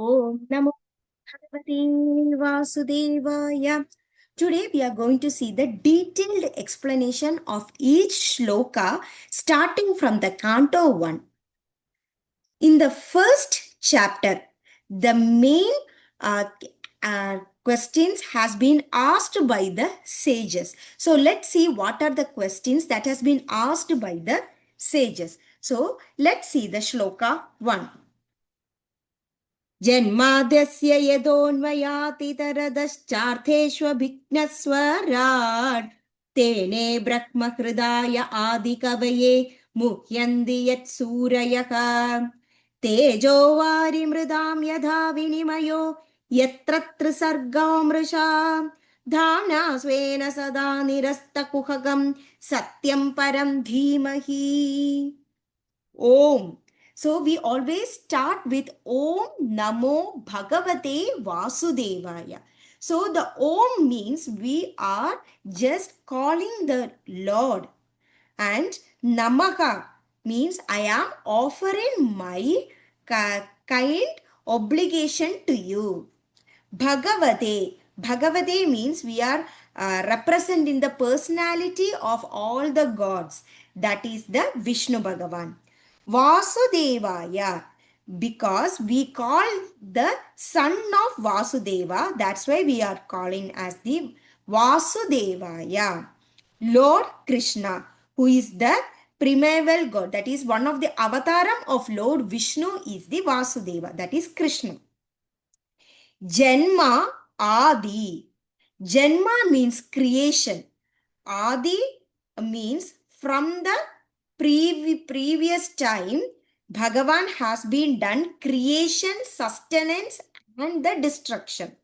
Om Namo Bhagavate Vasudevaya. Today we are going to see the detailed explanation of each shloka starting from the Canto 1. In the first chapter, the main uh, questions has been asked by the sages. So let's see what are the questions that has been asked by the sages. So let's see the shloka 1. जन्माद्यस्य यतोऽन्वयातितरतश्चार्थेष्वभिघ्नस्वराट् तेने ब्रह्महृदाय आदिकवये मुह्यन्ति यत्सूरयः तेजो वारिमृदां यथा विनिमयो यत्र त्रिसर्गो मृषा धाम्ना स्वेन सदा निरस्तकुहकं सत्यं परं धीमहि. Om. So we always start with Om Namo Bhagavate Vasudevaya. So the Om means we are just calling the Lord, and Namaha means I am offering my kind obligation to you. Bhagavate. Bhagavate means we are representing the personality of all the gods. That is the Vishnu Bhagavan. Vasudevaya. Because we call the son of Vasudeva. That's why we are calling as the Vasudevaya. Lord Krishna, who is the primeval god. That is one of the avataram of Lord Vishnu is the Vasudeva. That is Krishna. Janma, Adi. Janma means creation. Adi means from the previous time, Bhagavan has been done creation, sustenance and the destruction.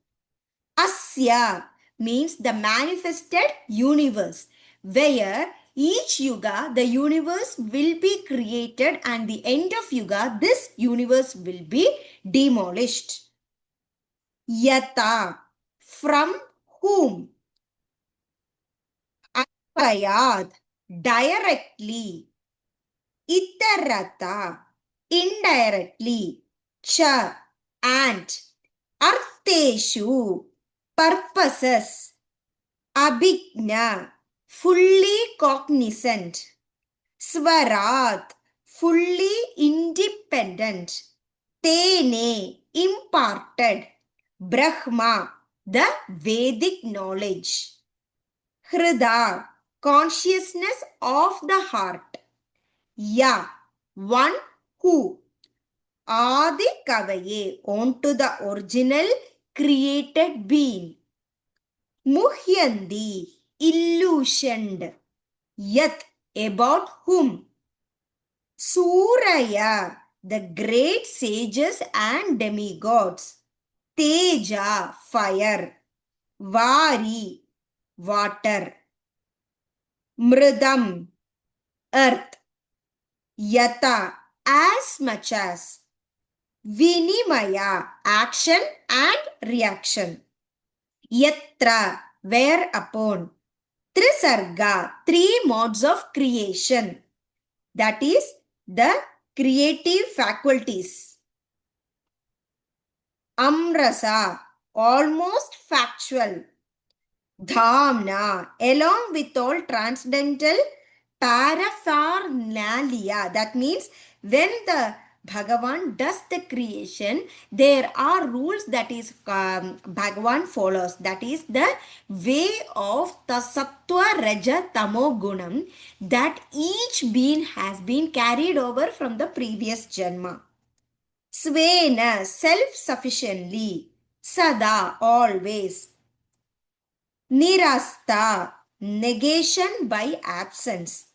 Asya means the manifested universe, where each yuga, the universe will be created, and the end of yuga, this universe will be demolished. Yata, from whom? Adhyayam, directly. Itarata, indirectly. Cha, and. Artheshu, purposes. Abhigna, fully cognizant. Swarat, fully independent. Tene, imparted. Brahma, the Vedic knowledge. Hrida, consciousness of the heart. Ya, one who. Adi Kavaye, onto the original created being. Muhyandi, illusioned. Yat, about whom. Suraya, the great sages and demigods. Teja, fire. Vari, water. Mridam, earth. Yata, as much as. Vinimaya, action and reaction. Yatra, whereupon. Trisarga, three modes of creation. That is the creative faculties. Amrasa, almost factual. Dhamna, along with all transcendental paraphernalia. That means when the Bhagavan does the creation, there are rules that is Bhagavan follows. That is the way of the Sattva, Raja, Tamo Gunam that each being has been carried over from the previous Janma. Svena, self-sufficiently. Sada, always. Nirasta, negation by absence.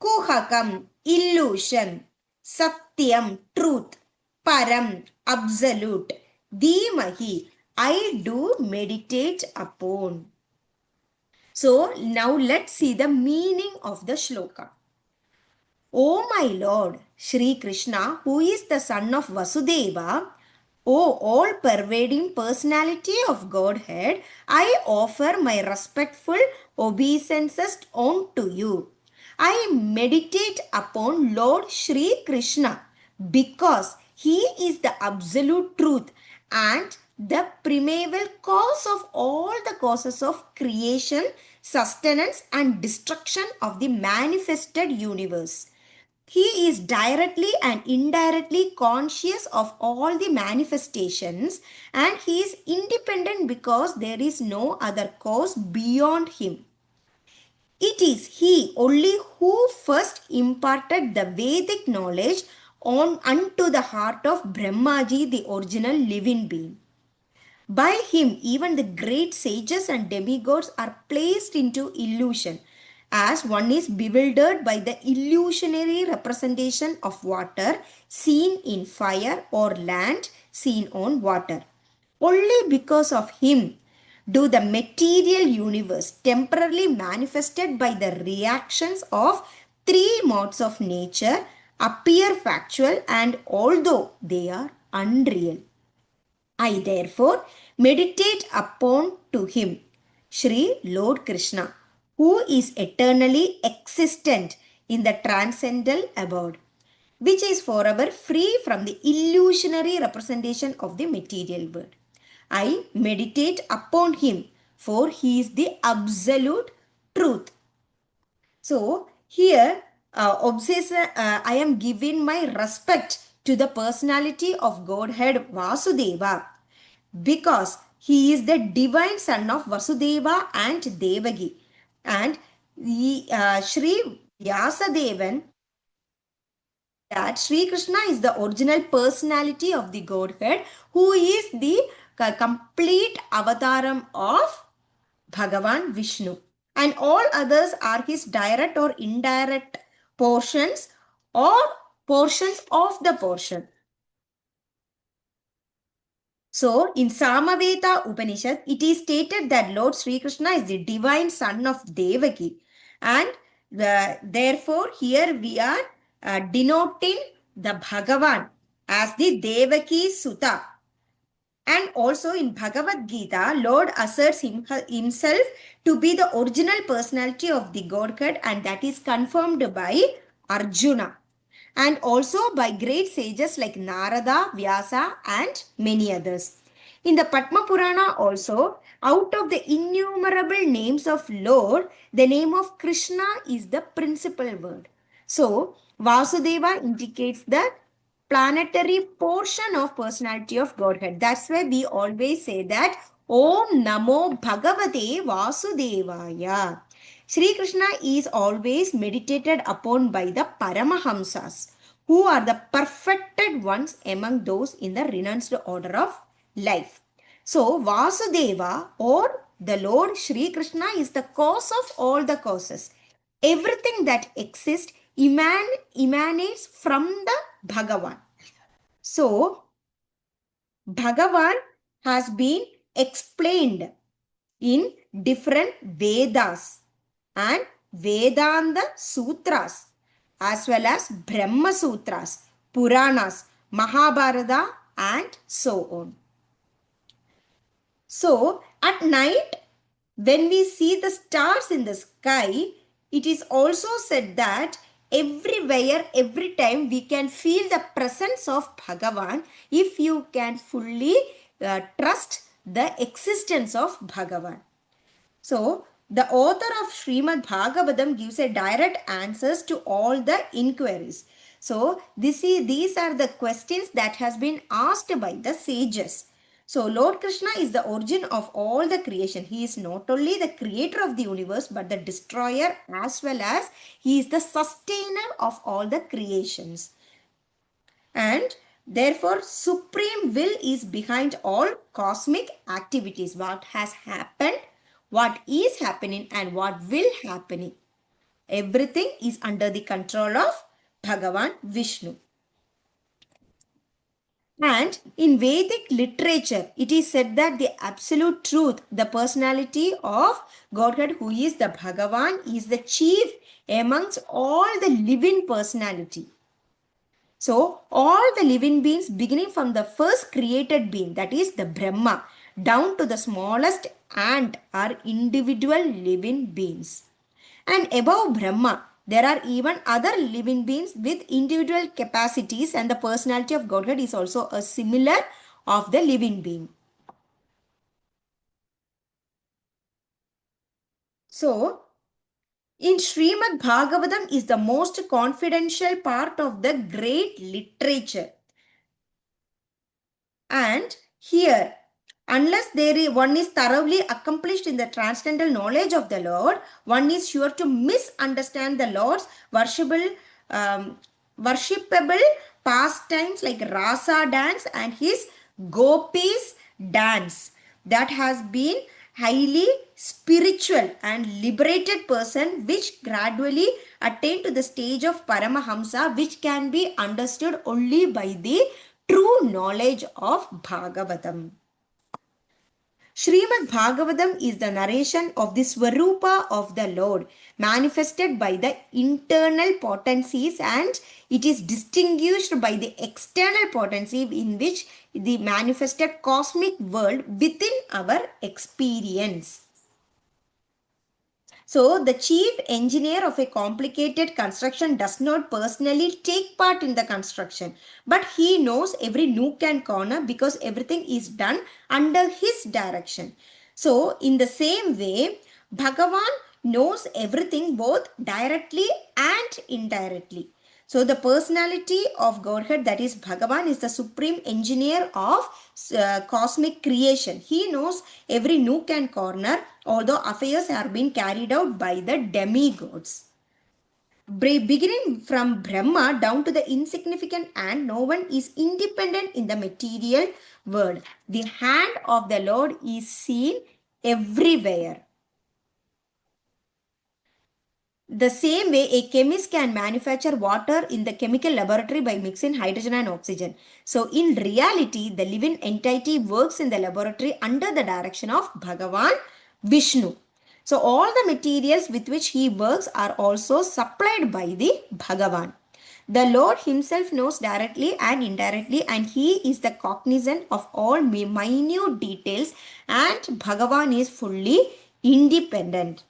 Kuhakam, illusion. Satyam, truth. Param, absolute. Dhimahi, I do meditate upon. So now let's see the meaning of the shloka. O my Lord, Shri Krishna, who is the son of Vasudeva, O all-pervading personality of Godhead, I offer my respectful obeisances unto you. I meditate upon Lord Shri Krishna because He is the absolute truth and the primeval cause of all the causes of creation, sustenance, and destruction of the manifested universe. He is directly and indirectly conscious of all the manifestations, and he is independent because there is no other cause beyond him. It is he only who first imparted the Vedic knowledge on unto the heart of Brahmaji, the original living being. By him, even the great sages and demigods are placed into illusion, as one is bewildered by the illusionary representation of water seen in fire or land seen on water. Only because of him do the material universe, temporarily manifested by the reactions of three modes of nature, appear factual, and although they are unreal. I therefore meditate upon to him, Sri Lord Krishna, who is eternally existent in the transcendental abode, which is forever free from the illusionary representation of the material world. I meditate upon him, for he is the absolute truth. So here, I am giving my respect to the personality of Godhead Vasudeva because he is the divine son of Vasudeva and Devagi. And Sri Vyasadevan, that Sri Krishna is the original personality of the Godhead, who is the complete avataram of Bhagavan Vishnu. And all others are his direct or indirect portions or portions of the portion. So, in Samaveta Upanishad, it is stated that Lord Sri Krishna is the divine son of Devaki. And therefore, here we are denoting the Bhagavan as the Devaki Sutta. And also in Bhagavad Gita, Lord asserts himself to be the original personality of the Godhead, and that is confirmed by Arjuna. And also by great sages like Narada, Vyasa, and many others. In the Padma Purana also, out of the innumerable names of Lord, the name of Krishna is the principal word. So, Vasudeva indicates the planetary portion of personality of Godhead. That's why we always say that Om Namo Bhagavate Vasudevaya. Sri Krishna is always meditated upon by the Paramahamsas, who are the perfected ones among those in the renounced order of life. So, Vasudeva or the Lord Sri Krishna is the cause of all the causes. Everything that exists emanates from the Bhagavan. So, Bhagavan has been explained in different Vedas and Vedanta Sutras as well as Brahma Sutras, Puranas, Mahabharata, and so on. So, at night, when we see the stars in the sky, it is also said that everywhere, every time we can feel the presence of Bhagavan if you can fully trust the existence of Bhagavan. So, the author of Srimad Bhagavatham gives a direct answers to all the inquiries. So, these are the questions that has been asked by the sages. So, Lord Krishna is the origin of all the creation. He is not only the creator of the universe, but the destroyer as well as he is the sustainer of all the creations. And therefore, supreme will is behind all cosmic activities. What has happened, what is happening, and what will happen. Everything is under the control of Bhagavan Vishnu. And in Vedic literature, it is said that the absolute truth, the personality of Godhead, who is the Bhagavan, is the chief amongst all the living personality. So, all the living beings, beginning from the first created being, that is the Brahma, down to the smallest ant, are individual living beings. And above Brahma, There are even other living beings with individual capacities, and the personality of Godhead is also a similar of the living being. So, in Srimad Bhagavatam is the most confidential part of the great literature. And here, unless one is thoroughly accomplished in the transcendental knowledge of the Lord, one is sure to misunderstand the Lord's um, worshipable pastimes like rasa dance and his gopis dance. That has been highly spiritual and liberated person which gradually attain to the stage of Paramahamsa, which can be understood only by the true knowledge of Bhagavatam. Srimad Bhagavatam is the narration of the Swarupa of the Lord manifested by the internal potencies, and it is distinguished by the external potency in which the manifested cosmic world within our experience. So, the chief engineer of a complicated construction does not personally take part in the construction, but he knows every nook and corner because everything is done under his direction. So, in the same way, Bhagavan knows everything both directly and indirectly. So the personality of Godhead, that is Bhagavan, is the supreme engineer of cosmic creation. He knows every nook and corner, although affairs are being carried out by the demigods. Beginning from Brahma down to the insignificant ant, no one is independent in the material world. The hand of the Lord is seen everywhere. The same way, a chemist can manufacture water in the chemical laboratory by mixing hydrogen and oxygen. So, in reality, the living entity works in the laboratory under the direction of Bhagavan Vishnu. So, all the materials with which he works are also supplied by the Bhagavan. The Lord himself knows directly and indirectly, and he is the cognizant of all minute details, and Bhagavan is fully independent.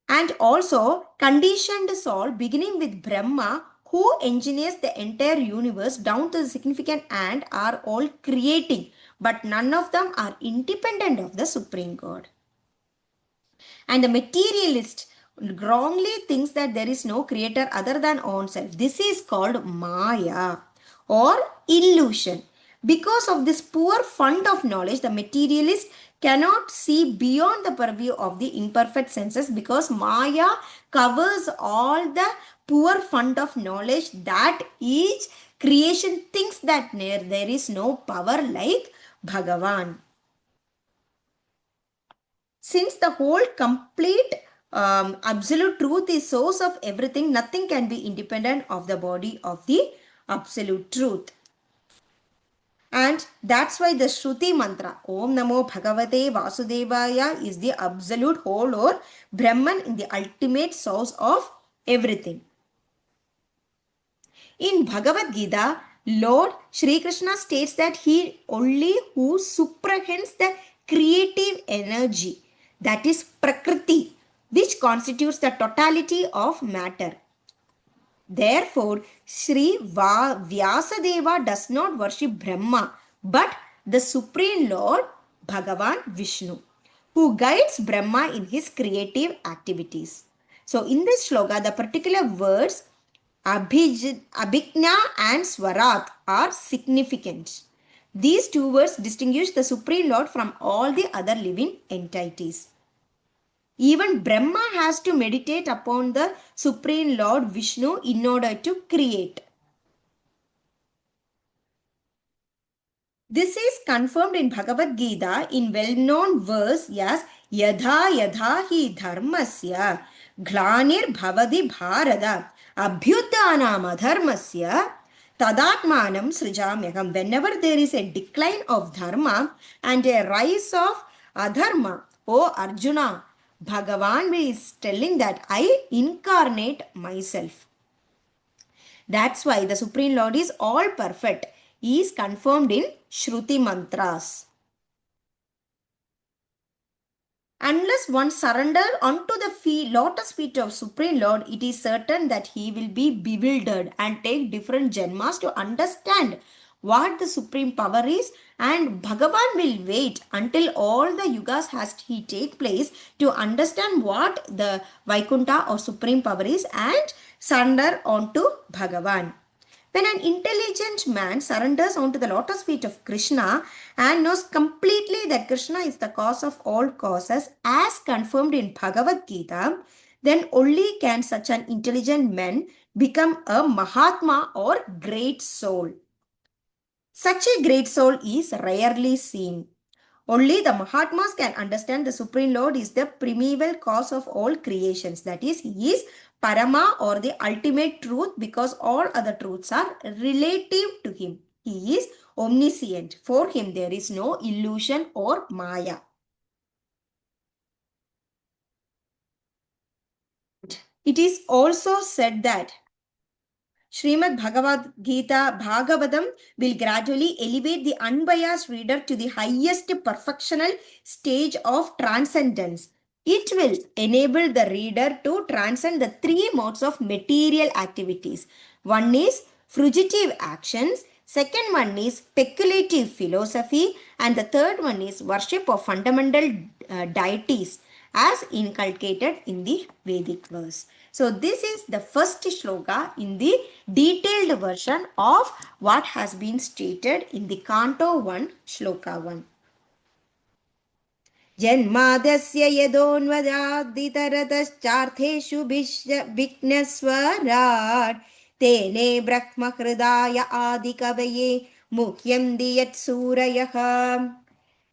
And also conditioned soul beginning with Brahma, who engineers the entire universe down to the significant ant, are all creating, but none of them are independent of the Supreme God. And the materialist wrongly thinks that there is no creator other than oneself. This is called Maya or illusion. Because of this poor fund of knowledge, the materialist cannot see beyond the purview of the imperfect senses, because Maya covers all the poor fund of knowledge that each creation thinks that there is no power like Bhagavan. Since the whole complete absolute truth is source of everything, nothing can be independent of the body of the absolute truth. And that's why the Shruti mantra, Om Namo Bhagavate Vasudevaya, is the absolute whole or Brahman in the ultimate source of everything. In Bhagavad Gita, Lord Shri Krishna states that he only who superhends the creative energy, that is Prakriti, which constitutes the totality of matter. Therefore, Sri Vyasadeva does not worship Brahma, but the Supreme Lord Bhagavan Vishnu, who guides Brahma in his creative activities. So, in this shloka, the particular words Abhijna and Swarat are significant. These two words distinguish the Supreme Lord from all the other living entities. Even Brahma has to meditate upon the Supreme Lord Vishnu in order to create. This is confirmed in Bhagavad Gita in well-known verse as Yadha Yadha Hi Dharmasya Glanir Bhavadi Bharada Abhyutanam Adharmasya Tadatmanam Srijamyaham. Whenever there is a decline of dharma and a rise of adharma, O Arjuna, Bhagavan is telling that I incarnate myself. That's why the Supreme Lord is all perfect. He is confirmed in Shruti mantras. Unless one surrender unto the lotus feet of Supreme Lord, it is certain that he will be bewildered and take different janmas to understand what the supreme power is, and Bhagavan will wait until all the yugas has he take place to understand what the Vaikuntha or supreme power is and surrender onto Bhagavan. When an intelligent man surrenders onto the lotus feet of Krishna and knows completely that Krishna is the cause of all causes, as confirmed in Bhagavad Gita, then only can such an intelligent man become a Mahatma or great soul. Such a great soul is rarely seen. Only the Mahatmas can understand the Supreme Lord is the primeval cause of all creations. That is, He is Parama or the ultimate truth, because all other truths are relative to Him. He is omniscient. For Him, there is no illusion or Maya. It is also said that Srimad Bhagavad Gita Bhagavatham will gradually elevate the unbiased reader to the highest perfectional stage of transcendence. It will enable the reader to transcend the three modes of material activities. One is fruitive actions, second one is speculative philosophy, and the third one is worship of fundamental deities as inculcated in the Vedic verse. So this is the first shloka in the detailed version of what has been stated in the Canto 1, Shloka 1. जन्मादस्य यदोन्वदादितरतश्चार्थेषु विघ्नस्वराट् तेने ब्रह्महृदाय आदिकवये मुह्यन्ति यत्सूरयः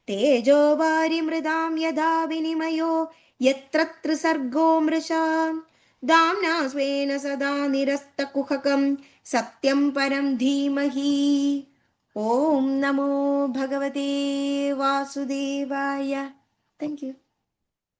तेजो वारिमृदां यदा विनिमयो यत्र त्रिसर्गो मृषा दाम्ना स्वेन सदा निरस्तकुहकं सत्यं परं धीमहि ॐ नमो भगवते वासुदेवाय. Thank you.